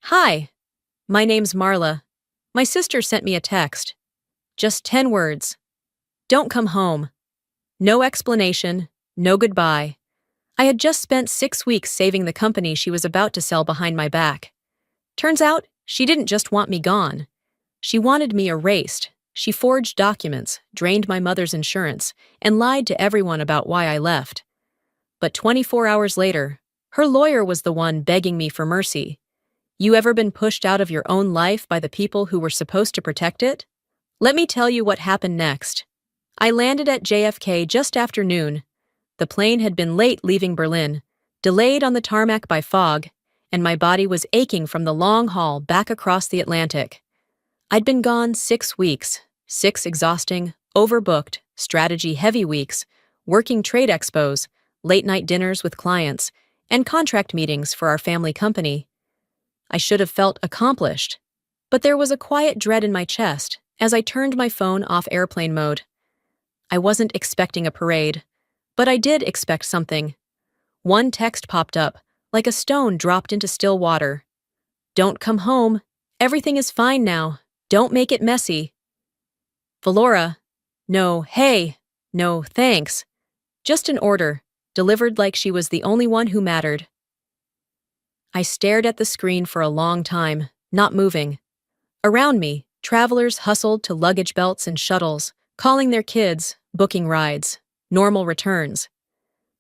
Hi, my name's Marla. My sister sent me a text. Just 10 words. Don't come home. No explanation, no goodbye. I had just spent 6 weeks saving the company she was about to sell behind my back. Turns out, she didn't just want me gone. She wanted me erased. She forged documents, drained my mother's insurance, and lied to everyone about why I left. But 24 hours later, her lawyer was the one begging me for mercy. You ever been pushed out of your own life by the people who were supposed to protect it? Let me tell you what happened next. I landed at JFK just after noon. The plane had been late leaving Berlin, delayed on the tarmac by fog, and my body was aching from the long haul back across the Atlantic. I'd been gone 6 weeks, 6 exhausting, overbooked, strategy-heavy weeks, working trade expos, late-night dinners with clients, and contract meetings for our family company. I should have felt accomplished, but there was a quiet dread in my chest as I turned my phone off airplane mode. I wasn't expecting a parade, but I did expect something. One text popped up, like a stone dropped into still water. Don't come home. Everything is fine now. Don't make it messy. Valora. No, hey. No, thanks. Just an order, delivered like she was the only one who mattered. I stared at the screen for a long time, not moving. Around me, travelers hustled to luggage belts and shuttles, calling their kids, booking rides, normal returns.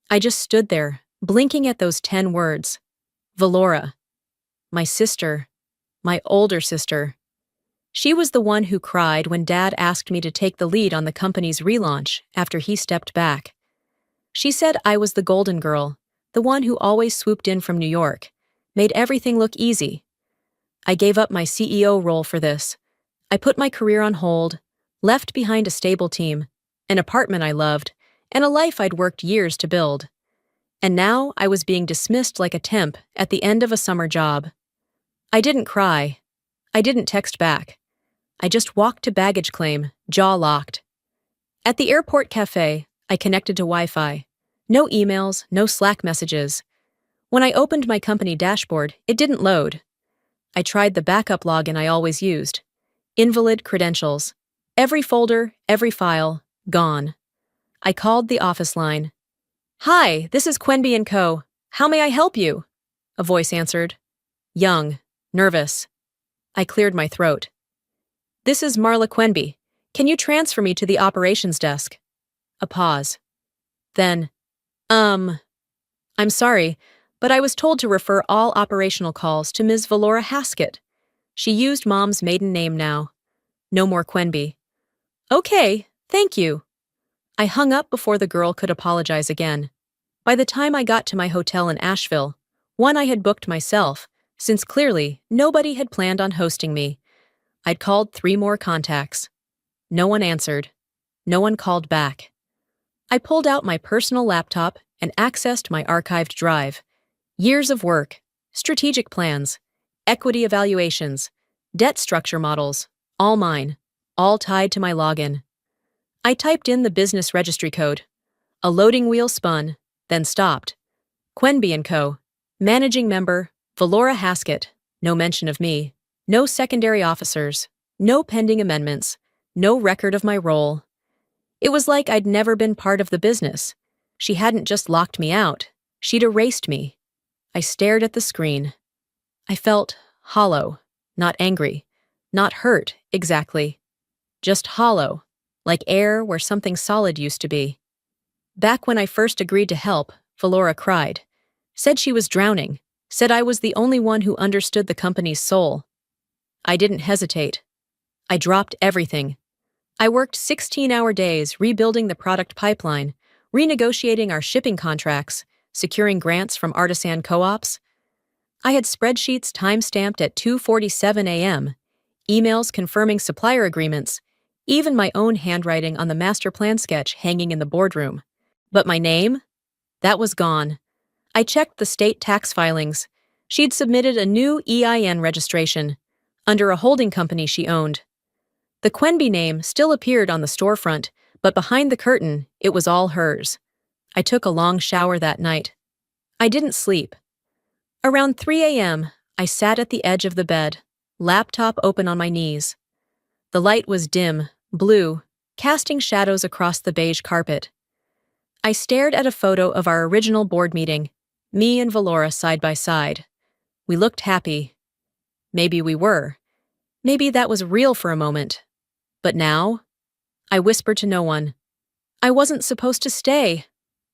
I just stood there, blinking at those 10 words. Valora. My sister. My older sister. She was the one who cried when Dad asked me to take the lead on the company's relaunch after he stepped back. She said I was the golden girl, the one who always swooped in from New York, made everything look easy. I gave up my CEO role for this. I put my career on hold, left behind a stable team, an apartment I loved, and a life I'd worked years to build. And now I was being dismissed like a temp at the end of a summer job. I didn't cry. I didn't text back. I just walked to baggage claim, jaw locked. At the airport cafe, I connected to Wi-Fi. No emails, no Slack messages. When I opened my company dashboard, it didn't load. I tried the backup login I always used. Invalid credentials. Every folder, every file, gone. I called the office line. Hi, this is Quenby & Co. How may I help you? A voice answered. Young, nervous. I cleared my throat. This is Marla Quenby. Can you transfer me to the operations desk? A pause. Then, I'm sorry, but I was told to refer all operational calls to Ms. Valora Haskett. She used Mom's maiden name now. No more Quenby. Okay, thank you. I hung up before the girl could apologize again. By the time I got to my hotel in Asheville, one I had booked myself, since clearly nobody had planned on hosting me, I'd called 3 more contacts. No one answered. No one called back. I pulled out my personal laptop and accessed my archived drive. Years of work, strategic plans, equity evaluations, debt structure models, all mine, all tied to my login. I typed in the business registry code. A loading wheel spun, then stopped. Quenby & Co. Managing member, Valora Haskett. No mention of me. No secondary officers. No pending amendments. No record of my role. It was like I'd never been part of the business. She hadn't just locked me out. She'd erased me. I stared at the screen. I felt hollow, not angry, not hurt, exactly. Just hollow, like air where something solid used to be. Back when I first agreed to help, Valora cried. Said she was drowning. Said I was the only one who understood the company's soul. I didn't hesitate. I dropped everything. I worked 16-hour days rebuilding the product pipeline, renegotiating our shipping contracts, securing grants from artisan co-ops. I had spreadsheets time-stamped at 2:47 a.m., emails confirming supplier agreements, even my own handwriting on the master plan sketch hanging in the boardroom. But my name? That was gone. I checked the state tax filings. She'd submitted a new EIN registration, under a holding company she owned. The Quenby name still appeared on the storefront, but behind the curtain, it was all hers. I took a long shower that night. I didn't sleep. Around 3 a.m., I sat at the edge of the bed, laptop open on my knees. The light was dim, blue, casting shadows across the beige carpet. I stared at a photo of our original board meeting, me and Valora side by side. We looked happy. Maybe we were. Maybe that was real for a moment. But now? I whispered to no one. I wasn't supposed to stay.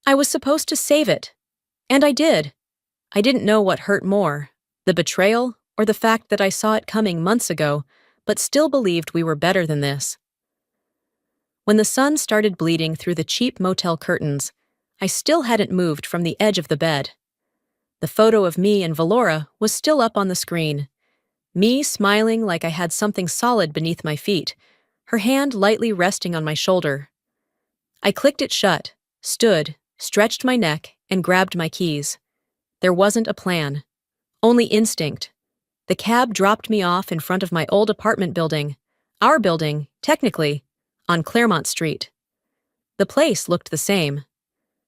I was supposed to save it. And I did. I didn't know what hurt more, the betrayal or the fact that I saw it coming months ago, but still believed we were better than this. When the sun started bleeding through the cheap motel curtains, I still hadn't moved from the edge of the bed. The photo of me and Valora was still up on the screen. Me smiling like I had something solid beneath my feet, her hand lightly resting on my shoulder. I clicked it shut, stood, stretched my neck, and grabbed my keys. There wasn't a plan. Only instinct. The cab dropped me off in front of my old apartment building. Our building, technically, on Claremont Street. The place looked the same.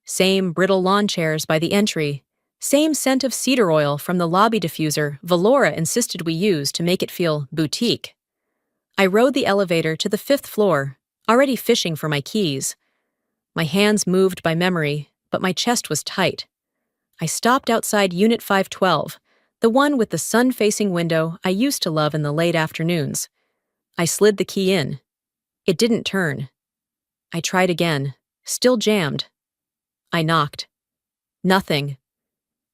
Same brittle lawn chairs by the entry. Same scent of cedar oil from the lobby diffuser Valora insisted we use to make it feel boutique. I rode the elevator to the 5th floor, already fishing for my keys. My hands moved by memory, but my chest was tight. I stopped outside Unit 512, the one with the sun-facing window I used to love in the late afternoons. I slid the key in. It didn't turn. I tried again, still jammed. I knocked. Nothing.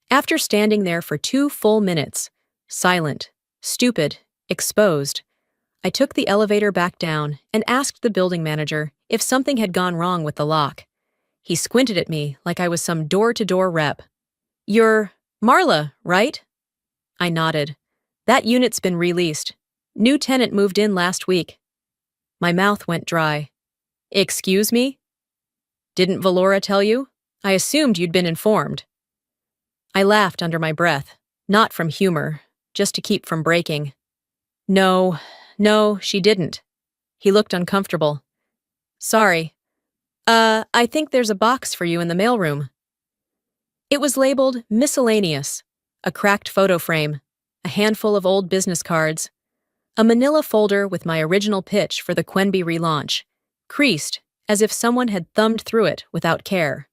After standing there for 2 full minutes, silent, stupid, exposed, I took the elevator back down and asked the building manager if something had gone wrong with the lock. He squinted at me like I was some door-to-door rep. "You're Marla, right?" I nodded. "That unit's been released. New tenant moved in last week." My mouth went dry. "Excuse me? Didn't Valora tell you? I assumed you'd been informed." I laughed under my breath, not from humor, just to keep from breaking. No, she didn't." He looked uncomfortable. "Sorry. I think there's a box for you in the mailroom." It was labeled miscellaneous, a cracked photo frame, a handful of old business cards, a manila folder with my original pitch for the Quenby relaunch, creased as if someone had thumbed through it without care.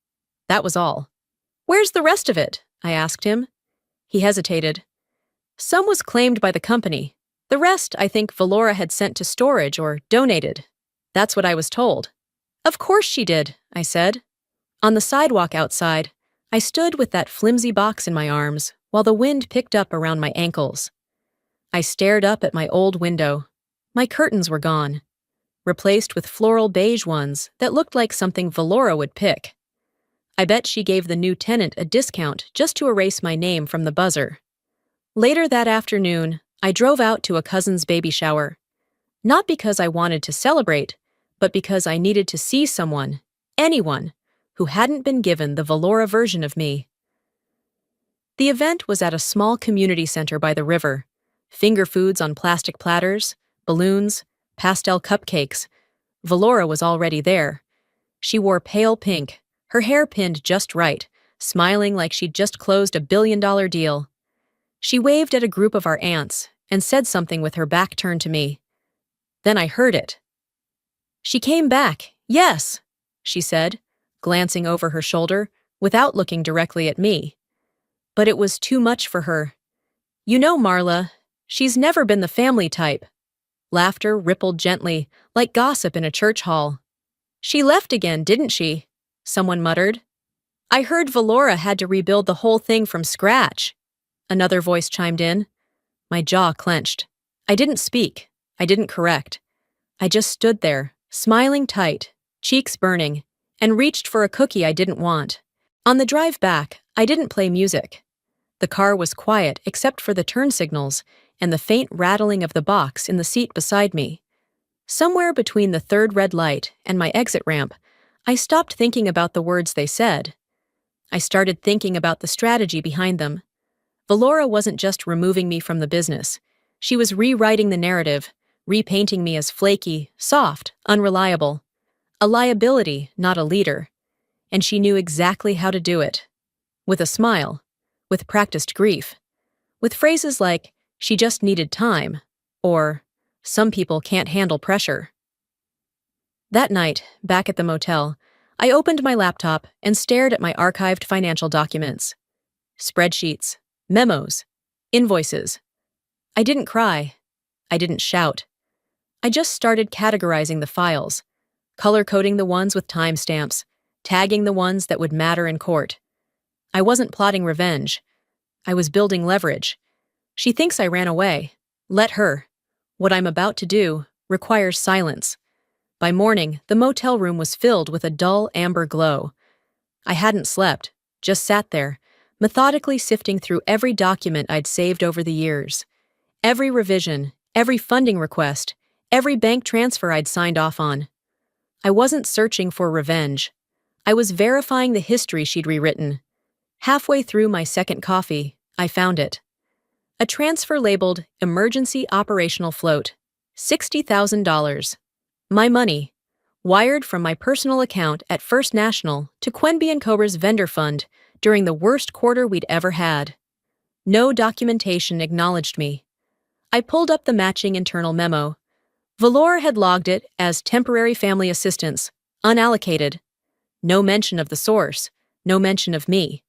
That was all. "Where's the rest of it?" I asked him. He hesitated. "Some was claimed by the company. The rest, I think Valora had sent to storage or donated. That's what I was told." "Of course she did," I said. On the sidewalk outside, I stood with that flimsy box in my arms while the wind picked up around my ankles. I stared up at my old window. My curtains were gone, replaced with floral beige ones that looked like something Valora would pick. I bet she gave the new tenant a discount just to erase my name from the buzzer. Later that afternoon, I drove out to a cousin's baby shower. Not because I wanted to celebrate, but because I needed to see someone, anyone, who hadn't been given the Valora version of me. The event was at a small community center by the river. Finger foods on plastic platters, balloons, pastel cupcakes. Valora was already there. She wore pale pink, her hair pinned just right, smiling like she'd just closed $1 billion deal. She waved at a group of our aunts and said something with her back turned to me. Then I heard it. "She came back, yes," she said, glancing over her shoulder without looking directly at me. But it was too much for her. "You know, Marla, she's never been the family type." Laughter rippled gently, like gossip in a church hall. "She left again, didn't she?" someone muttered. "I heard Valora had to rebuild the whole thing from scratch." Another voice chimed in. My jaw clenched. I didn't speak. I didn't correct. I just stood there, smiling tight, cheeks burning, and reached for a cookie I didn't want. On the drive back, I didn't play music. The car was quiet except for the turn signals and the faint rattling of the box in the seat beside me. Somewhere between the third red light and my exit ramp, I stopped thinking about the words they said. I started thinking about the strategy behind them. Valora wasn't just removing me from the business. She was rewriting the narrative, repainting me as flaky, soft, unreliable. A liability, not a leader. And she knew exactly how to do it. With a smile. With practiced grief. with phrases like, "She just needed time," or "Some people can't handle pressure." That night, back at the motel, I opened my laptop and stared at my archived financial documents. Spreadsheets, memos, invoices. I didn't cry. I didn't shout. I just started categorizing the files, color-coding the ones with timestamps, tagging the ones that would matter in court. I wasn't plotting revenge. I was building leverage. She thinks I ran away. Let her. What I'm about to do requires silence. By morning, the motel room was filled with a dull amber glow. I hadn't slept, just sat there, methodically sifting through every document I'd saved over the years. Every revision, every funding request, every bank transfer I'd signed off on. I wasn't searching for revenge. I was verifying the history she'd rewritten. Halfway through my second coffee, I found it. A transfer labeled Emergency Operational Float, $60,000. My money, wired from my personal account at First National to Quenby & Cobra's vendor fund during the worst quarter we'd ever had. No documentation acknowledged me. I pulled up the matching internal memo. Valor had logged it as temporary family assistance, unallocated. No mention of the source, no mention of me.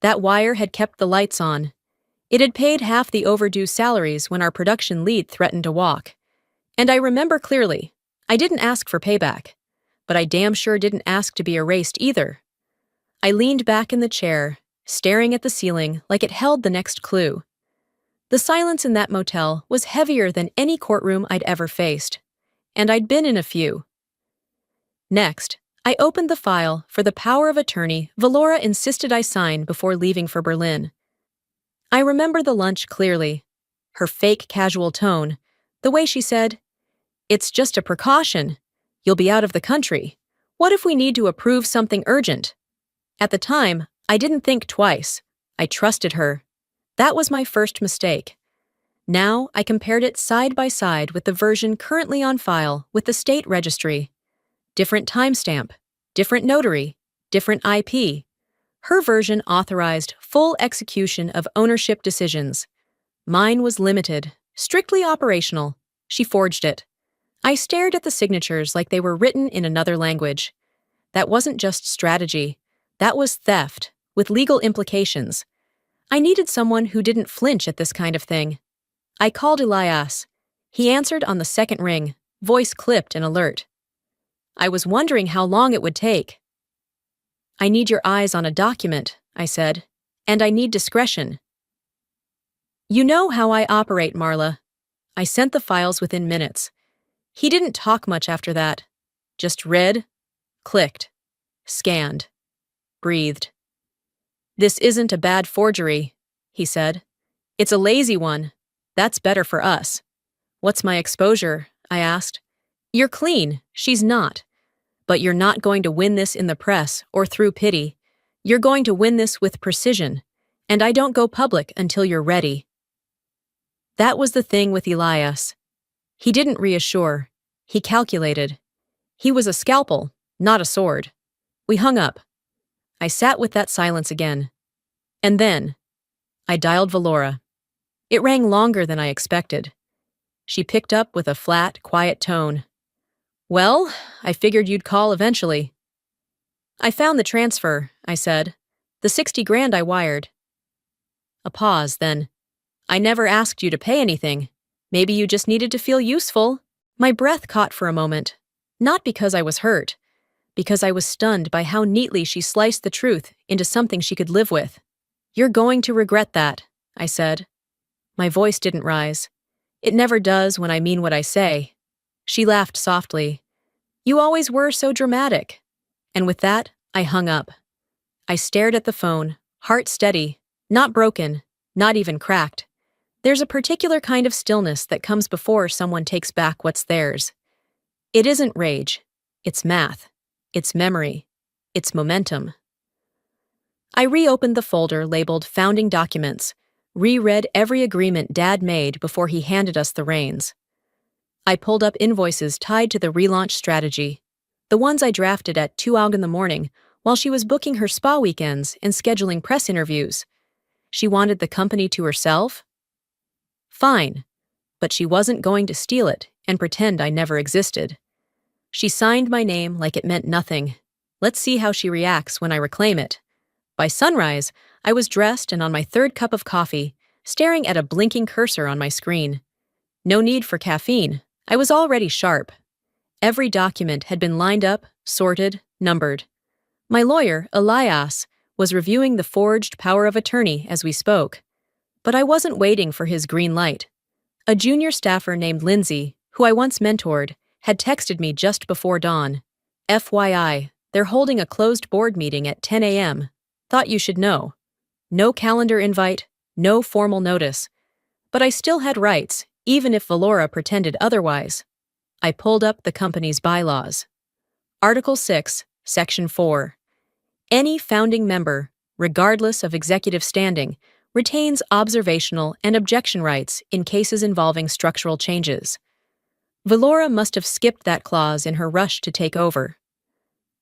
That wire had kept the lights on. It had paid half the overdue salaries when our production lead threatened to walk. And I remember clearly, I didn't ask for payback, but I damn sure didn't ask to be erased either. I leaned back in the chair, staring at the ceiling like it held the next clue. The silence in that motel was heavier than any courtroom I'd ever faced, and I'd been in a few. Next, I opened the file for the power of attorney Valora insisted I sign before leaving for Berlin. I remember the lunch clearly, her fake casual tone, the way she said, "It's just a precaution. You'll be out of the country. What if we need to approve something urgent?" At the time, I didn't think twice. I trusted her. That was my first mistake. Now, I compared it side by side with the version currently on file with the state registry. Different timestamp, different notary, different IP. Her version authorized full execution of ownership decisions. Mine was limited, strictly operational. She forged it. I stared at the signatures like they were written in another language. That wasn't just strategy. That was theft, with legal implications. I needed someone who didn't flinch at this kind of thing. I called Elias. He answered on the second ring, voice clipped and alert. I was wondering how long it would take. "I need your eyes on a document," I said, "and I need discretion." "You know how I operate, Marla." I sent the files within minutes. He didn't talk much after that. Just read, clicked, scanned, breathed. "This isn't a bad forgery," he said. "It's a lazy one. That's better for us." "What's my exposure?" I asked. "You're clean. She's not. But you're not going to win this in the press or through pity. You're going to win this with precision, and I don't go public until you're ready." That was the thing with Elias. He didn't reassure. He calculated. He was a scalpel, not a sword. We hung up. I sat with that silence again. And then, I dialed Valora. It rang longer than I expected. She picked up with a flat, quiet tone. "Well, I figured you'd call eventually." "I found the transfer," I said. "The 60 grand I wired." A pause, then. "I never asked you to pay anything. Maybe you just needed to feel useful." My breath caught for a moment. Not because I was hurt. Because I was stunned by how neatly she sliced the truth into something she could live with. "You're going to regret that," I said. My voice didn't rise. It never does when I mean what I say. She laughed softly. "You always were so dramatic." And with that, I hung up. I stared at the phone, heart steady, not broken, not even cracked. There's a particular kind of stillness that comes before someone takes back what's theirs. It isn't rage. It's math. It's memory. It's momentum. I reopened the folder labeled Founding Documents, reread every agreement Dad made before he handed us the reins. I pulled up invoices tied to the relaunch strategy, the ones I drafted at 2 in the morning while she was booking her spa weekends and scheduling press interviews. She wanted the company to herself? Fine, but she wasn't going to steal it and pretend I never existed. She signed my name like it meant nothing. Let's see how she reacts when I reclaim it. By sunrise, I was dressed and on my third cup of coffee, staring at a blinking cursor on my screen. No need for caffeine. I was already sharp. Every document had been lined up, sorted, numbered. My lawyer, Elias, was reviewing the forged power of attorney as we spoke. But I wasn't waiting for his green light. A junior staffer named Lindsay, who I once mentored, had texted me just before dawn. FYI, they're holding a closed board meeting at 10 a.m. Thought you should know. No calendar invite, no formal notice. But I still had rights, even if Valora pretended otherwise. I pulled up the company's bylaws. Article 6, Section 4. Any founding member, regardless of executive standing, retains observational and objection rights in cases involving structural changes. Valora must have skipped that clause in her rush to take over.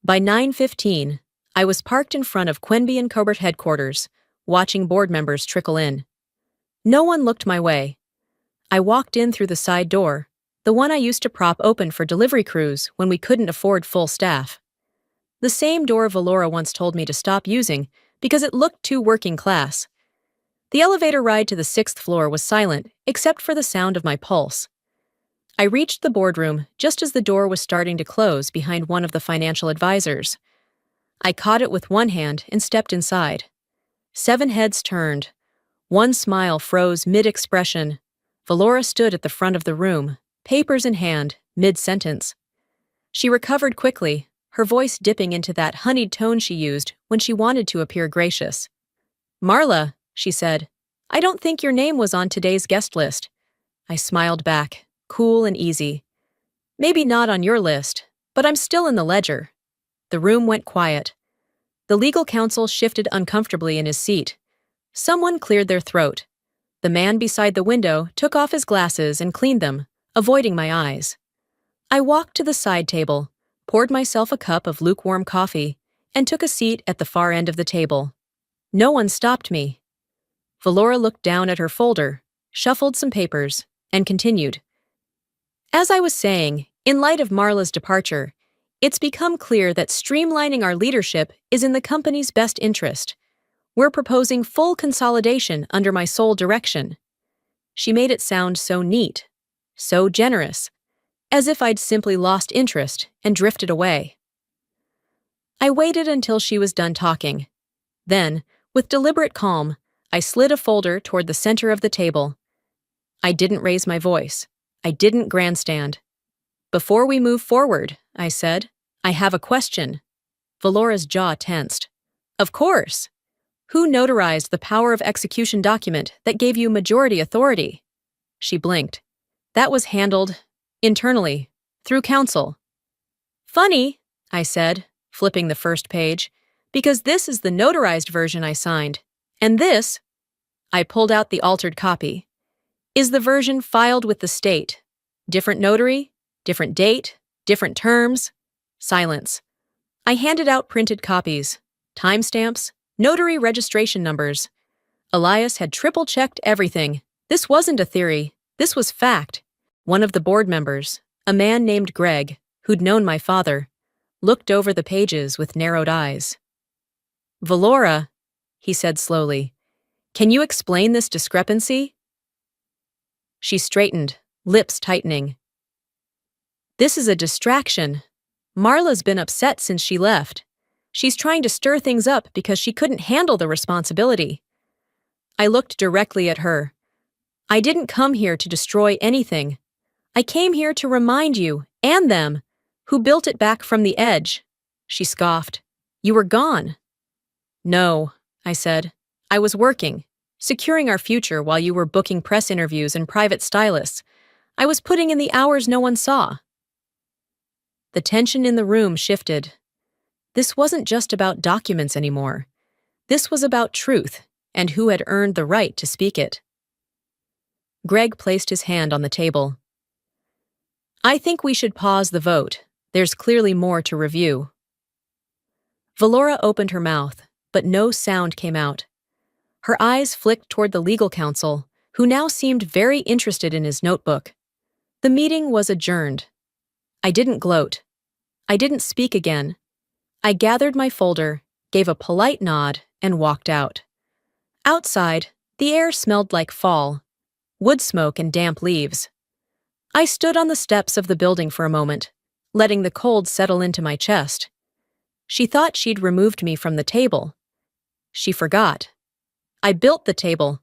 By 9:15, I was parked in front of Quenby and Cobert headquarters, watching board members trickle in. No one looked my way. I walked in through the side door, the one I used to prop open for delivery crews when we couldn't afford full staff. The same door Valora once told me to stop using because it looked too working class. The elevator ride to the 6th floor was silent, except for the sound of my pulse. I reached the boardroom just as the door was starting to close behind one of the financial advisors. I caught it with one hand and stepped inside. 7 heads turned. One smile froze mid-expression. Valora stood at the front of the room, papers in hand, mid-sentence. She recovered quickly, her voice dipping into that honeyed tone she used when she wanted to appear gracious. "Marla," she said, "I don't think your name was on today's guest list." I smiled back, cool and easy. "Maybe not on your list, but I'm still in the ledger." The room went quiet. The legal counsel shifted uncomfortably in his seat. Someone cleared their throat. The man beside the window took off his glasses and cleaned them, avoiding my eyes. I walked to the side table, poured myself a cup of lukewarm coffee, and took a seat at the far end of the table. No one stopped me. Valora looked down at her folder, shuffled some papers, and continued. "As I was saying, in light of Marla's departure, it's become clear that streamlining our leadership is in the company's best interest. We're proposing full consolidation under my sole direction." She made it sound so neat, so generous, as if I'd simply lost interest and drifted away. I waited until she was done talking. Then, with deliberate calm, I slid a folder toward the center of the table. I didn't raise my voice. I didn't grandstand. "Before we move forward," I said, "I have a question." Valora's jaw tensed. "Of course. Who notarized the power of execution document that gave you majority authority?" She blinked. "That was handled internally, through counsel." "Funny," I said, flipping the first page, "because this is the notarized version I signed. And this," I pulled out the altered copy, "is the version filed with the state. Different notary, different date, different terms." Silence. I handed out printed copies, timestamps, notary registration numbers. Elias had triple-checked everything. This wasn't a theory. This was fact. One of the board members, a man named Greg, who'd known my father, looked over the pages with narrowed eyes. "Valora," he said slowly, "can you explain this discrepancy?" She straightened, lips tightening. "This is a distraction. Marla's been upset since she left. She's trying to stir things up because she couldn't handle the responsibility." I looked directly at her. "I didn't come here to destroy anything. I came here to remind you, and them, who built it back from the edge." She scoffed. "You were gone." "No," I said. "I was working, securing our future while you were booking press interviews and private stylists. I was putting in the hours no one saw." The tension in the room shifted. This wasn't just about documents anymore. This was about truth and who had earned the right to speak it. Greg placed his hand on the table. "I think we should pause the vote. There's clearly more to review." Valora opened her mouth, but no sound came out. Her eyes flicked toward the legal counsel, who now seemed very interested in his notebook. The meeting was adjourned. I didn't gloat. I didn't speak again. I gathered my folder, gave a polite nod, and walked out. Outside, the air smelled like fall, wood smoke and damp leaves. I stood on the steps of the building for a moment, letting the cold settle into my chest. She thought she'd removed me from the table. She forgot. I built the table.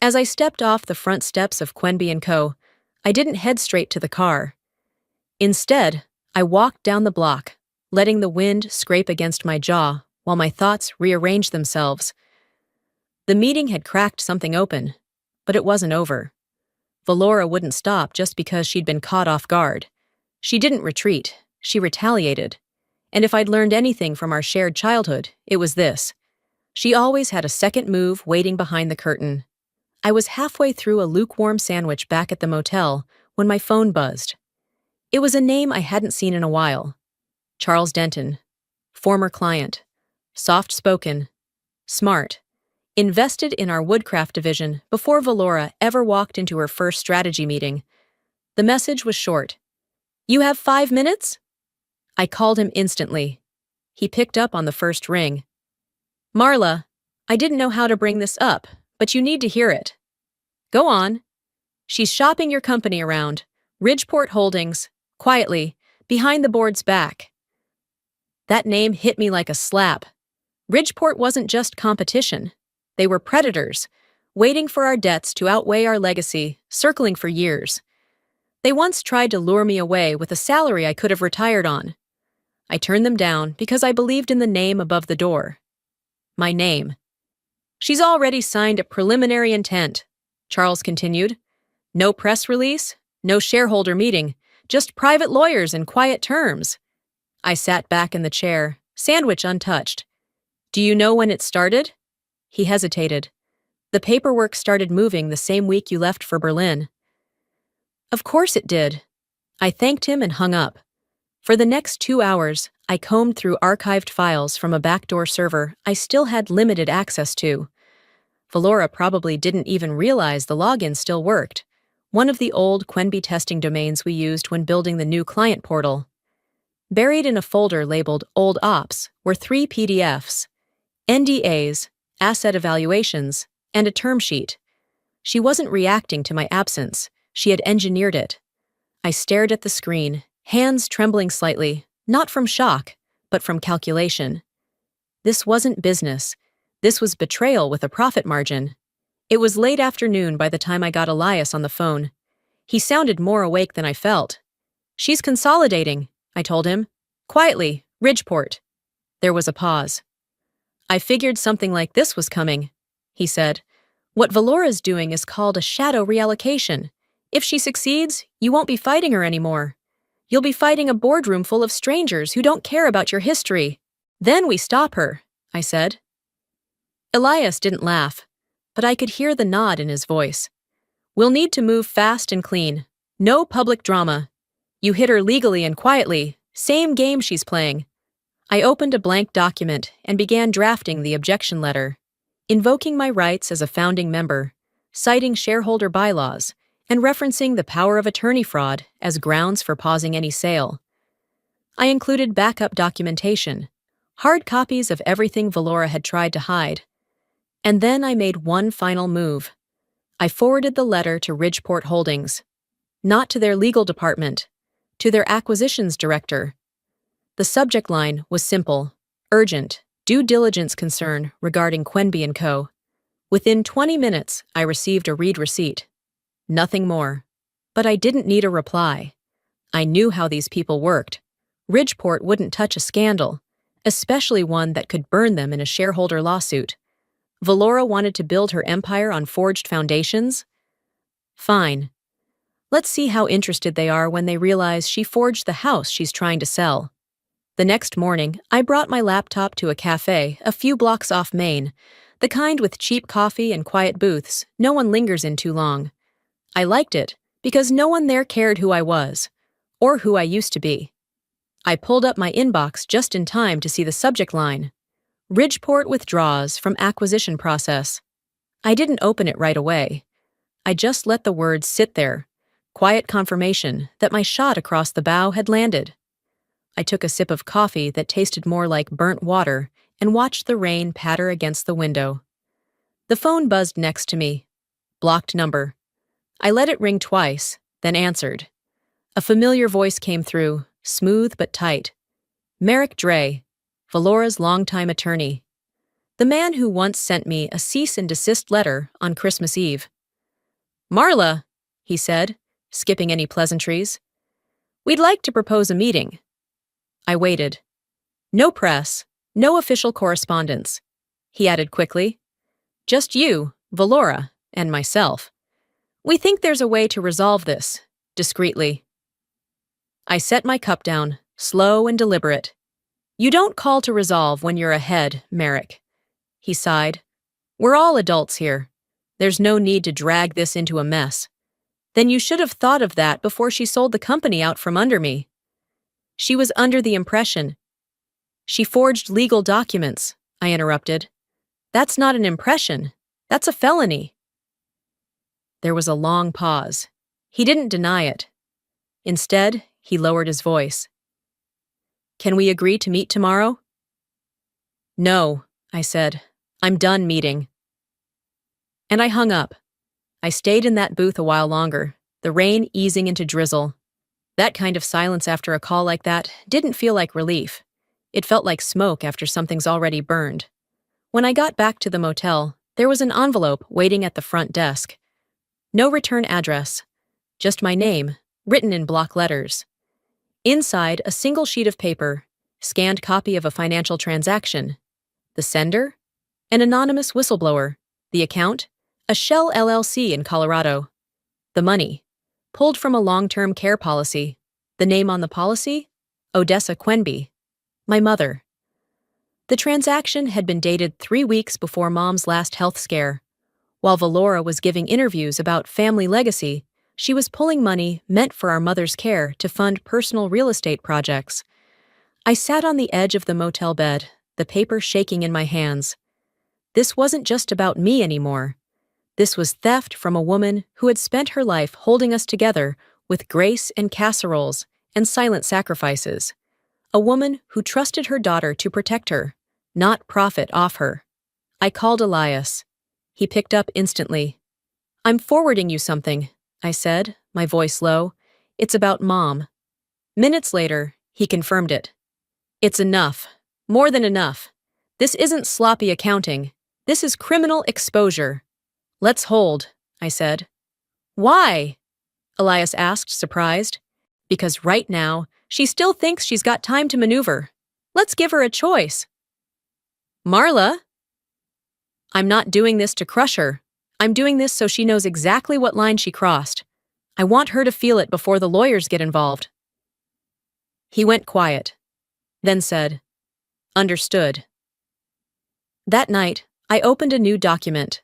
As I stepped off the front steps of Quenby & Co., I didn't head straight to the car. Instead, I walked down the block, letting the wind scrape against my jaw while my thoughts rearranged themselves. The meeting had cracked something open, but it wasn't over. Valora wouldn't stop just because she'd been caught off guard. She didn't retreat, she retaliated. And if I'd learned anything from our shared childhood, it was this. She always had a second move waiting behind the curtain. I was halfway through a lukewarm sandwich back at the motel when my phone buzzed. It was a name I hadn't seen in a while. Charles Denton. Former client. Soft-spoken. Smart. Invested in our woodcraft division before Valora ever walked into her first strategy meeting. The message was short. "You have 5 minutes?" I called him instantly. He picked up on the first ring. "Marla, I didn't know how to bring this up, but you need to hear it." "Go on." "She's shopping your company around. Ridgeport Holdings, quietly, behind the board's back." That name hit me like a slap. Ridgeport wasn't just competition. They were predators, waiting for our debts to outweigh our legacy, circling for years. They once tried to lure me away with a salary I could have retired on. I turned them down because I believed in the name above the door. My name. "She's already signed a preliminary intent," Charles continued. "No press release, no shareholder meeting, just private lawyers and quiet terms." I sat back in the chair, sandwich untouched. "Do you know when it started?" He hesitated. "The paperwork started moving the same week you left for Berlin." Of course it did. I thanked him and hung up. For the next 2 hours, I combed through archived files from a backdoor server I still had limited access to. Valora probably didn't even realize the login still worked, one of the old Quenby testing domains we used when building the new client portal. Buried in a folder labeled Old Ops were 3 PDFs, NDAs, asset evaluations, and a term sheet. She wasn't reacting to my absence. She had engineered it. I stared at the screen, hands trembling slightly, not from shock, but from calculation. This wasn't business. This was betrayal with a profit margin. It was late afternoon by the time I got Elias on the phone. He sounded more awake than I felt. "She's consolidating," I told him. "Quietly, Ridgeport." There was a pause. "I figured something like this was coming," he said. "What Valora's doing is called a shadow reallocation. If she succeeds, you won't be fighting her anymore. You'll be fighting a boardroom full of strangers who don't care about your history. Then we stop her," I said. Elias didn't laugh, but I could hear the nod in his voice. "We'll need to move fast and clean. No public drama. You hit her legally and quietly, same game she's playing." I opened a blank document and began drafting the objection letter, invoking my rights as a founding member, citing shareholder bylaws, and referencing the power of attorney fraud as grounds for pausing any sale. I included backup documentation, hard copies of everything Valora had tried to hide. And then I made one final move. I forwarded the letter to Ridgeport Holdings, not to their legal department, to their acquisitions director. The subject line was simple: urgent, due diligence concern regarding Quenby & Co. Within 20 minutes, I received a read receipt. Nothing more. But I didn't need a reply. I knew how these people worked. Ridgeport wouldn't touch a scandal, especially one that could burn them in a shareholder lawsuit. Valora wanted to build her empire on forged foundations? Fine. Let's see how interested they are when they realize she forged the house she's trying to sell. The next morning, I brought my laptop to a cafe a few blocks off Main, the kind with cheap coffee and quiet booths no one lingers in too long. I liked it because no one there cared who I was, or who I used to be. I pulled up my inbox just in time to see the subject line: Ridgeport withdraws from acquisition process. I didn't open it right away. I just let the words sit there, quiet confirmation that my shot across the bow had landed. I took a sip of coffee that tasted more like burnt water and watched the rain patter against the window. The phone buzzed next to me. Blocked number. I let it ring twice, then answered. A familiar voice came through, smooth but tight. Merrick Dre, Valora's longtime attorney. The man who once sent me a cease and desist letter on Christmas Eve. "Marla," he said, skipping any pleasantries. "We'd like to propose a meeting." I waited. "No press, no official correspondence," he added quickly. "Just you, Valora, and myself. We think there's a way to resolve this, discreetly." I set my cup down, slow and deliberate. "You don't call to resolve when you're ahead, Merrick." He sighed. "We're all adults here. There's no need to drag this into a mess. Then you should have thought of that before she sold the company out from under me." "She was under the impression." "She forged legal documents," I interrupted. "That's not an impression. That's a felony." There was a long pause. He didn't deny it. Instead, he lowered his voice. "Can we agree to meet tomorrow?" "No," I said. "I'm done meeting." And I hung up. I stayed in that booth a while longer, the rain easing into drizzle. That kind of silence after a call like that didn't feel like relief. It felt like smoke after something's already burned. When I got back to the motel, there was an envelope waiting at the front desk. No return address, just my name, written in block letters. Inside, a single sheet of paper, scanned copy of a financial transaction. The sender? An anonymous whistleblower. The account? A Shell LLC in Colorado. The money? Pulled from a long-term care policy. The name on the policy? Odessa Quenby. My mother. The transaction had been dated 3 weeks before Mom's last health scare. While Valora was giving interviews about family legacy, she was pulling money meant for our mother's care to fund personal real estate projects. I sat on the edge of the motel bed, the paper shaking in my hands. This wasn't just about me anymore. This was theft from a woman who had spent her life holding us together with grace and casseroles and silent sacrifices. A woman who trusted her daughter to protect her, not profit off her. I called Elias. He picked up instantly. "I'm forwarding you something," I said, my voice low. "It's about Mom." Minutes later, he confirmed it. "It's enough. More than enough. This isn't sloppy accounting. This is criminal exposure." "Let's hold," I said. "Why?" Elias asked, surprised. "Because right now, she still thinks she's got time to maneuver. Let's give her a choice." "Marla?" "I'm not doing this to crush her. I'm doing this so she knows exactly what line she crossed. I want her to feel it before the lawyers get involved." He went quiet, then said, "Understood." That night, I opened a new document.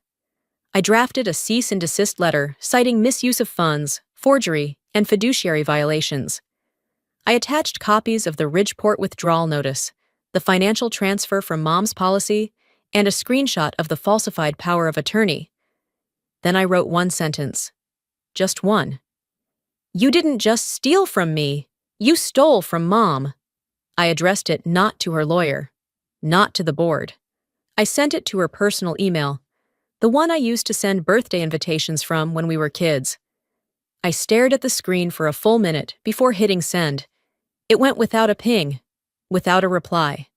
I drafted a cease and desist letter citing misuse of funds, forgery, and fiduciary violations. I attached copies of the Ridgeport withdrawal notice, the financial transfer from Mom's policy, and a screenshot of the falsified power of attorney. Then I wrote one sentence. Just one. "You didn't just steal from me. You stole from Mom." I addressed it not to her lawyer, not to the board. I sent it to her personal email, the one I used to send birthday invitations from when we were kids. I stared at the screen for a full minute before hitting send. It went without a ping, without a reply.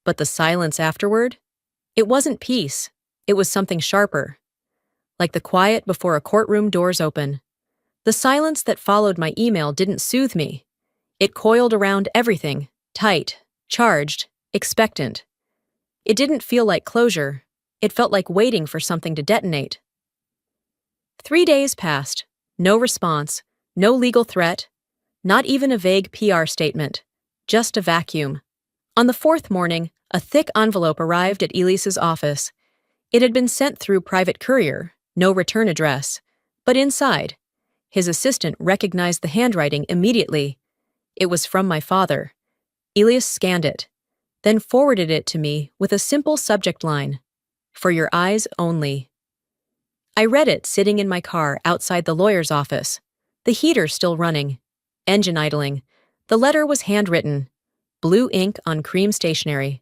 But the silence afterward? It wasn't peace. It was something sharper. Like the quiet before a courtroom doors open. The silence that followed my email didn't soothe me. It coiled around everything, tight, charged, expectant. It didn't feel like closure. It felt like waiting for something to detonate. 3 days passed. No response, no legal threat, not even a vague PR statement. Just a vacuum. On the 4th morning, a thick envelope arrived at Elias's office. It had been sent through private courier, no return address. But inside, his assistant recognized the handwriting immediately. It was from my father. Elias scanned it. then forwarded it to me with a simple subject line, "For your eyes only." I read it sitting in my car outside the lawyer's office, the heater still running, engine idling. The letter was handwritten, blue ink on cream stationery.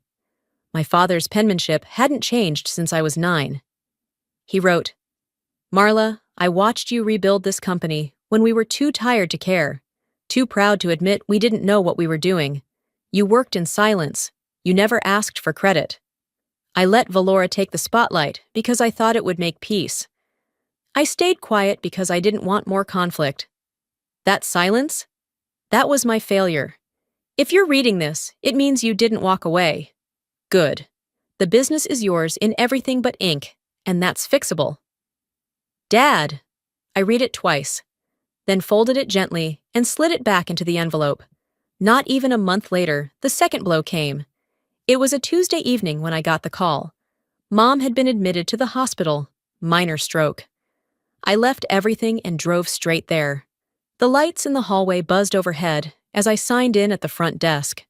My father's penmanship hadn't changed since I was 9. He wrote, "Marla, I watched you rebuild this company when we were too tired to care, too proud to admit we didn't know what we were doing. You worked in silence. You never asked for credit. I let Valora take the spotlight because I thought it would make peace. I stayed quiet because I didn't want more conflict. That silence? That was my failure. If you're reading this, it means you didn't walk away. Good. The business is yours in everything but ink, and that's fixable." Dad! I read it twice, then folded it gently and slid it back into the envelope. Not even a month later, the second blow came. It was a Tuesday evening when I got the call. Mom had been admitted to the hospital, minor stroke. I left everything and drove straight there. The lights in the hallway buzzed overhead as I signed in at the front desk.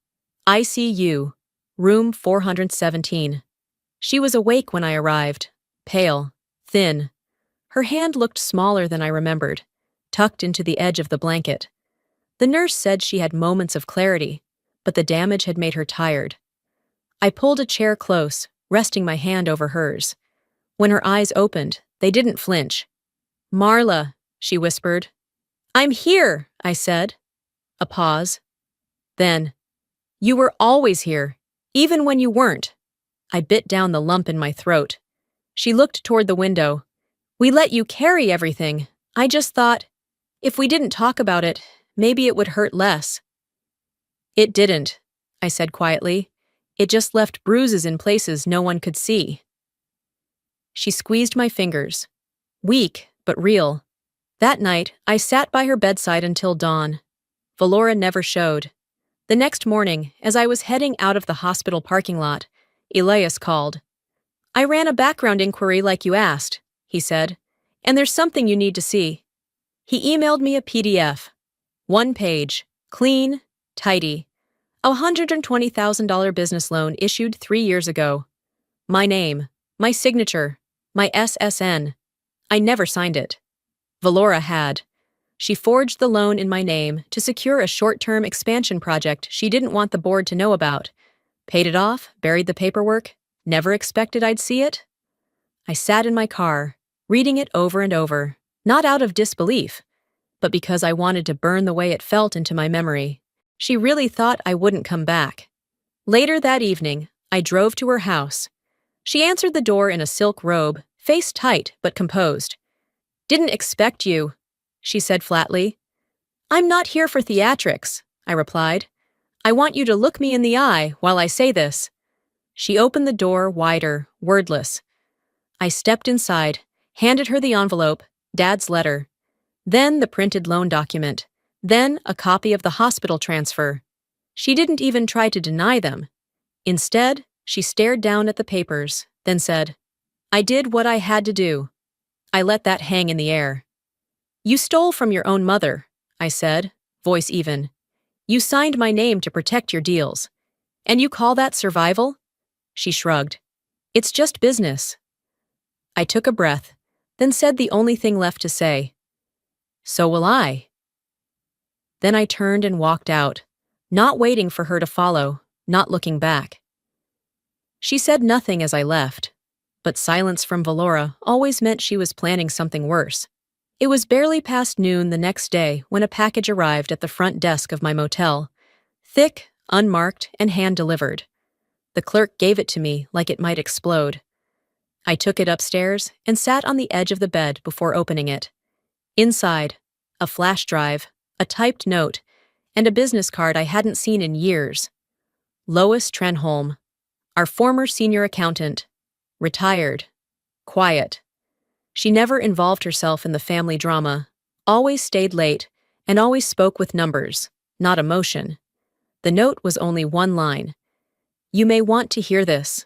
ICU, room 417. She was awake when I arrived, pale, thin. Her hand looked smaller than I remembered, tucked into the edge of the blanket. The nurse said she had moments of clarity, but the damage had made her tired. I pulled a chair close, resting my hand over hers. When her eyes opened, they didn't flinch. "Marla," she whispered. "I'm here," I said. A pause. Then, "You were always here, even when you weren't." I bit down the lump in my throat. She looked toward the window. "We let you carry everything. I just thought, if we didn't talk about it, maybe it would hurt less." "It didn't," I said quietly. "It just left bruises in places no one could see." She squeezed my fingers. Weak, but real. That night, I sat by her bedside until dawn. Valora never showed. The next morning, as I was heading out of the hospital parking lot, Elias called. "I ran a background inquiry like you asked," he said, "and there's something you need to see." He emailed me a PDF. 1 page, clean, tidy. A $120,000 business loan issued 3 years ago. My name, my signature, my SSN. I never signed it. Valora had. She forged the loan in my name to secure a short-term expansion project she didn't want the board to know about. Paid it off, buried the paperwork, never expected I'd see it. I sat in my car, reading it over and over, not out of disbelief, but because I wanted to burn the way it felt into my memory. She really thought I wouldn't come back. Later that evening, I drove to her house. She answered the door in a silk robe, face tight but composed. "Didn't expect you," she said flatly. "I'm not here for theatrics," I replied. "I want you to look me in the eye while I say this." She opened the door wider, wordless. I stepped inside, handed her the envelope, Dad's letter. Then the printed loan document. Then a copy of the hospital transfer. She didn't even try to deny them. Instead, she stared down at the papers, then said, "I did what I had to do." I let that hang in the air. "You stole from your own mother," I said, voice even. "You signed my name to protect your deals. And you call that survival?" She shrugged. "It's just business." I took a breath, then said the only thing left to say. "So will I." Then I turned and walked out, not waiting for her to follow, not looking back. She said nothing as I left, but silence from Valora always meant she was planning something worse. It was barely past noon the next day when a package arrived at the front desk of my motel. Thick, unmarked, and hand-delivered. The clerk gave it to me like it might explode. I took it upstairs and sat on the edge of the bed before opening it. Inside, a flash drive, a typed note, and a business card I hadn't seen in years. Lois Trenholm, our former senior accountant, retired, quiet. She never involved herself in the family drama, always stayed late, and always spoke with numbers, not emotion. The note was only one line. "You may want to hear this."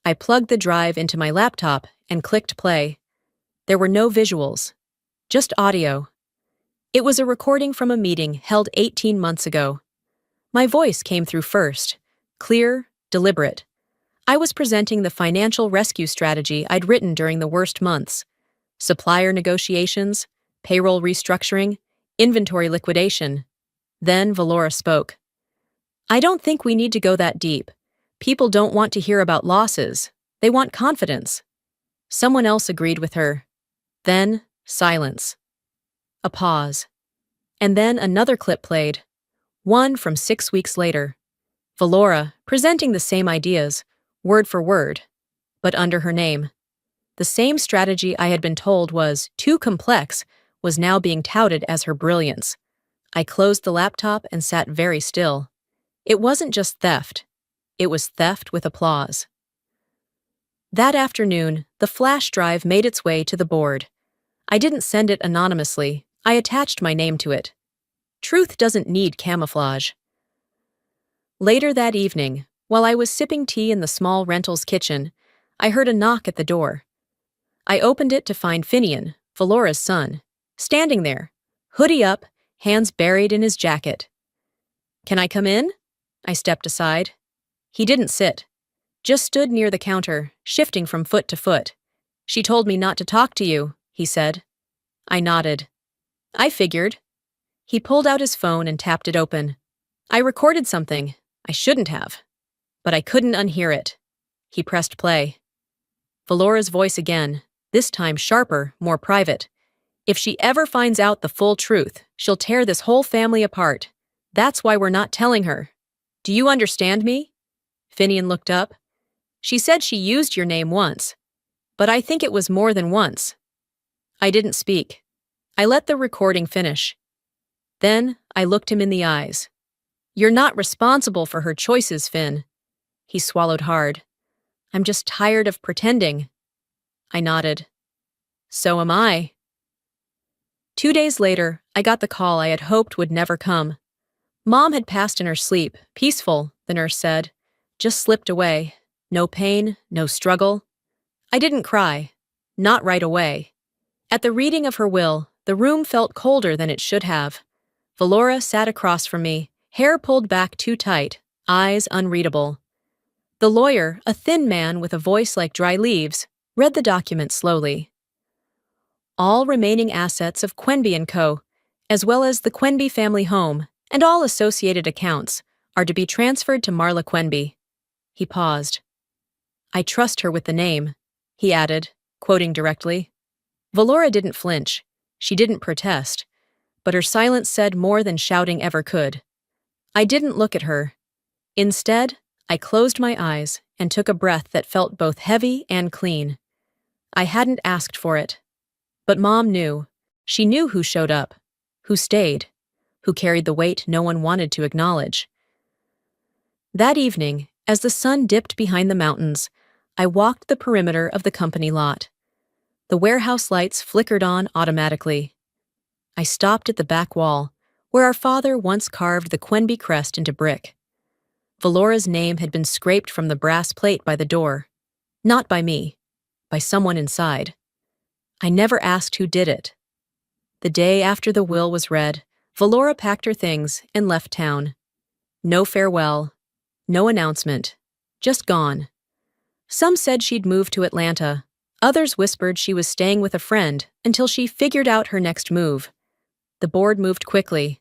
I plugged the drive into my laptop and clicked play. There were no visuals, just audio. It was a recording from a meeting held 18 months ago. My voice came through first, clear, deliberate. I was presenting the financial rescue strategy I'd written during the worst months: supplier negotiations, payroll restructuring, inventory liquidation. Then Valora spoke. "I don't think we need to go that deep. People don't want to hear about losses. They want confidence." Someone else agreed with her. Then, silence. A pause. And then another clip played. One from 6 weeks later. Valora, presenting the same ideas, word for word, but under her name. The same strategy I had been told was too complex was now being touted as her brilliance. I closed the laptop and sat very still. It wasn't just theft. It was theft with applause. That afternoon, the flash drive made its way to the board. I didn't send it anonymously. I attached my name to it. Truth doesn't need camouflage. Later that evening, while I was sipping tea in the small rental's kitchen, I heard a knock at the door. I opened it to find Finian, Valora's son, standing there, hoodie up, hands buried in his jacket. "Can I come in?" I stepped aside. He didn't sit, just stood near the counter, shifting from foot to foot. "She told me not to talk to you," he said. I nodded. "I figured." He pulled out his phone and tapped it open. "I recorded something. I shouldn't have. But I couldn't unhear it." He pressed play. Valora's voice again, this time sharper, more private. "If she ever finds out the full truth, she'll tear this whole family apart. That's why we're not telling her. Do you understand me?" Finian looked up. "She said she used your name once. But I think it was more than once." I didn't speak. I let the recording finish. Then I looked him in the eyes. "You're not responsible for her choices, Finn." He swallowed hard. "I'm just tired of pretending." I nodded. "So am I." 2 days later, I got the call I had hoped would never come. Mom had passed in her sleep, peaceful, the nurse said. Just slipped away. No pain, no struggle. I didn't cry. Not right away. At the reading of her will, the room felt colder than it should have. Valora sat across from me, hair pulled back too tight, eyes unreadable. The lawyer, a thin man with a voice like dry leaves, read the document slowly. All remaining assets of Quenby & Co., as well as the Quenby family home and all associated accounts, are to be transferred to Marla Quenby. He paused. "I trust her with the name," he added, quoting directly. Valora didn't flinch. She didn't protest. But her silence said more than shouting ever could. I didn't look at her. Instead, I closed my eyes and took a breath that felt both heavy and clean. I hadn't asked for it. But Mom knew. She knew who showed up, who stayed, who carried the weight no one wanted to acknowledge. That evening, as the sun dipped behind the mountains, I walked the perimeter of the company lot. The warehouse lights flickered on automatically. I stopped at the back wall, where our father once carved the Quenby crest into brick. Valora's name had been scraped from the brass plate by the door. Not by me, by someone inside. I never asked who did it. The day after the will was read, Valora packed her things and left town. No farewell, no announcement, just gone. Some said she'd moved to Atlanta. Others whispered she was staying with a friend until she figured out her next move. The board moved quickly.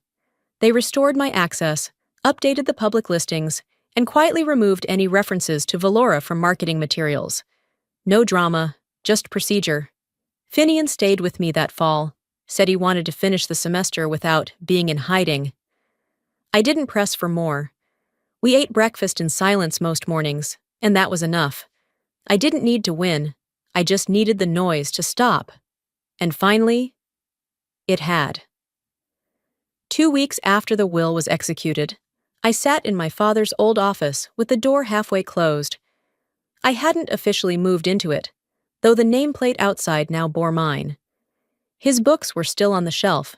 They restored my access, updated the public listings, and quietly removed any references to Valora from marketing materials. No drama, just procedure. Finian stayed with me that fall, said he wanted to finish the semester without being in hiding. I didn't press for more. We ate breakfast in silence most mornings, and that was enough. I didn't need to win. I just needed the noise to stop. And finally, it had. 2 weeks after the will was executed, I sat in my father's old office with the door halfway closed. I hadn't officially moved into it, though the nameplate outside now bore mine. His books were still on the shelf.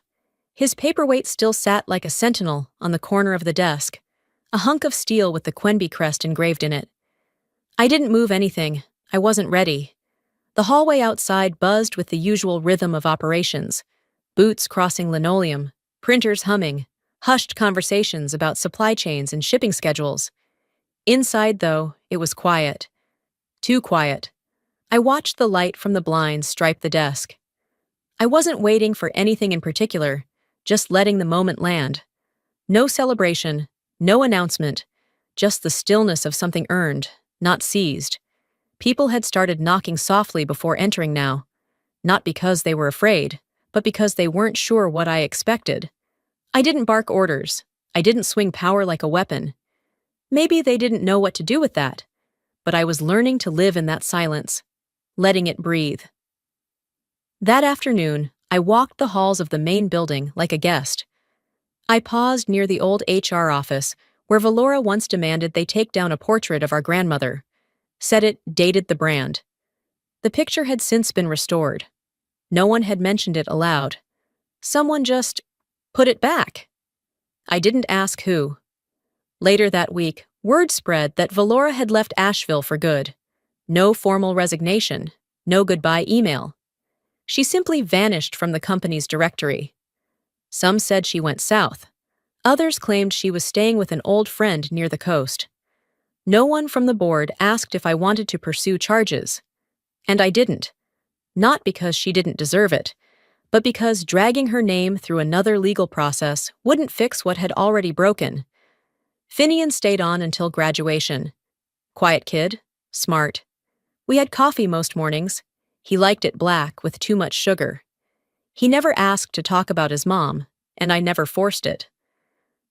His paperweight still sat like a sentinel on the corner of the desk, a hunk of steel with the Quenby crest engraved in it. I didn't move anything. I wasn't ready. The hallway outside buzzed with the usual rhythm of operations. Boots crossing linoleum, printers humming, hushed conversations about supply chains and shipping schedules. Inside, though, it was quiet. Too quiet. I watched the light from the blinds stripe the desk. I wasn't waiting for anything in particular, just letting the moment land. No celebration, no announcement, just the stillness of something earned, not seized. People had started knocking softly before entering now, not because they were afraid, but because they weren't sure what I expected. I didn't bark orders. I didn't swing power like a weapon. Maybe they didn't know what to do with that, but I was learning to live in that silence, letting it breathe. That afternoon, I walked the halls of the main building like a guest. I paused near the old HR office where Valora once demanded they take down a portrait of our grandmother, said it dated the brand. The picture had since been restored. No one had mentioned it aloud. Someone just put it back. I didn't ask who. Later that week, word spread that Valora had left Asheville for good. No formal resignation, no goodbye email. She simply vanished from the company's directory. Some said she went south. Others claimed she was staying with an old friend near the coast. No one from the board asked if I wanted to pursue charges. And I didn't. Not because she didn't deserve it, but because dragging her name through another legal process wouldn't fix what had already broken. Finian stayed on until graduation. Quiet kid, smart. We had coffee most mornings. He liked it black with too much sugar. He never asked to talk about his mom, and I never forced it.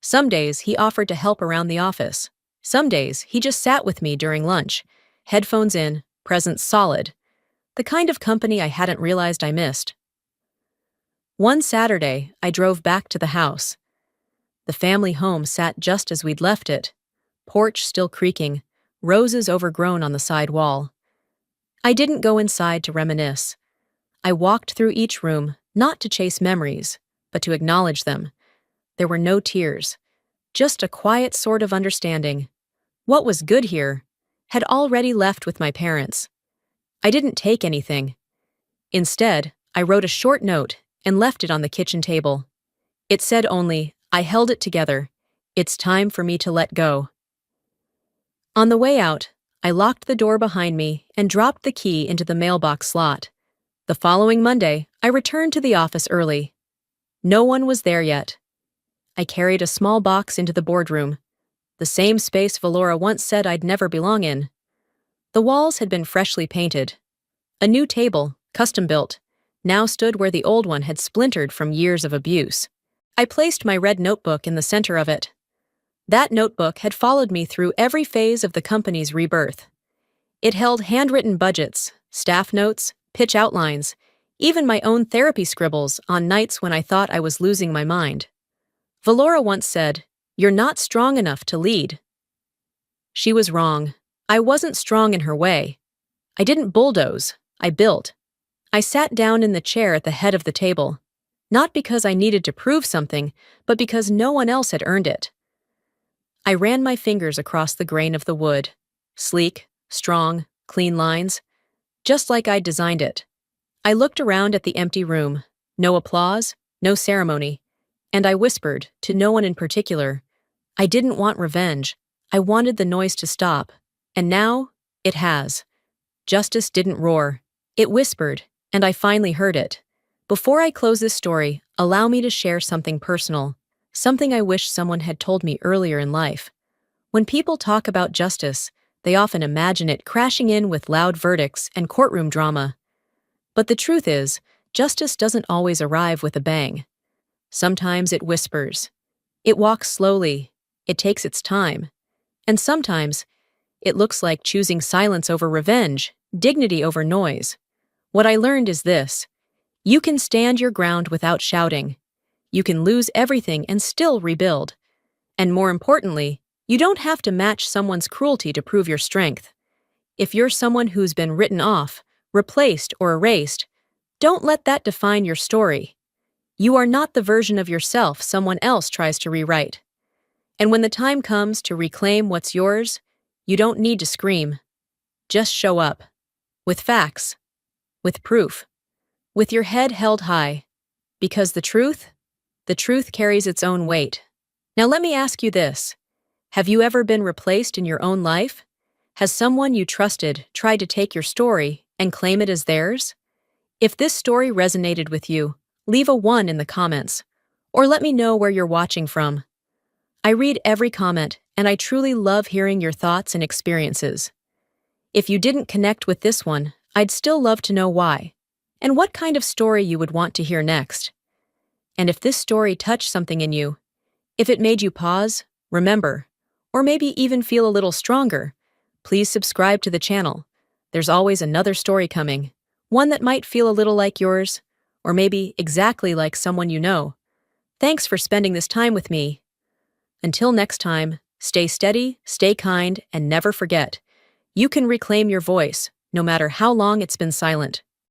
Some days he offered to help around the office. Some days he just sat with me during lunch, headphones in, presence solid. The kind of company I hadn't realized I missed. One Saturday, I drove back to the house. The family home sat just as we'd left it, porch still creaking, roses overgrown on the side wall. I didn't go inside to reminisce. I walked through each room, not to chase memories, but to acknowledge them. There were no tears, just a quiet sort of understanding. What was good here had already left with my parents. I didn't take anything. Instead, I wrote a short note and left it on the kitchen table. It said only, I held it together. It's time for me to let go. On the way out, I locked the door behind me and dropped the key into the mailbox slot. The following Monday, I returned to the office early. No one was there yet. I carried a small box into the boardroom, the same space Valora once said I'd never belong in. The walls had been freshly painted. A new table, custom-built, now stood where the old one had splintered from years of abuse. I placed my red notebook in the center of it. That notebook had followed me through every phase of the company's rebirth. It held handwritten budgets, staff notes, pitch outlines, even my own therapy scribbles on nights when I thought I was losing my mind. Valora once said, "You're not strong enough to lead." She was wrong. I wasn't strong in her way. I didn't bulldoze, I built. I sat down in the chair at the head of the table, not because I needed to prove something, but because no one else had earned it. I ran my fingers across the grain of the wood. Sleek, strong, clean lines, just like I'd designed it. I looked around at the empty room. No applause, no ceremony. And I whispered, to no one in particular, I didn't want revenge. I wanted the noise to stop. And now, it has. Justice didn't roar. It whispered, and I finally heard it. Before I close this story, allow me to share something personal, something I wish someone had told me earlier in life. When people talk about justice, they often imagine it crashing in with loud verdicts and courtroom drama. But the truth is, justice doesn't always arrive with a bang. Sometimes it whispers. It walks slowly. It takes its time. And sometimes, it looks like choosing silence over revenge, dignity over noise. What I learned is this. You can stand your ground without shouting. You can lose everything and still rebuild. And more importantly, you don't have to match someone's cruelty to prove your strength. If you're someone who's been written off, replaced, or erased, don't let that define your story. You are not the version of yourself someone else tries to rewrite. And when the time comes to reclaim what's yours, you don't need to scream. Just show up. With facts. With proof. With your head held high. Because the truth carries its own weight. Now let me ask you this. Have you ever been replaced in your own life? Has someone you trusted tried to take your story and claim it as theirs? If this story resonated with you, leave a 1 in the comments, or let me know where you're watching from. I read every comment, and I truly love hearing your thoughts and experiences. If you didn't connect with this one, I'd still love to know why, and what kind of story you would want to hear next. And if this story touched something in you, if it made you pause, remember, or maybe even feel a little stronger, please subscribe to the channel. There's always another story coming, one that might feel a little like yours, or maybe exactly like someone you know. Thanks for spending this time with me. Until next time, stay steady, stay kind, and never forget, you can reclaim your voice, no matter how long it's been silent.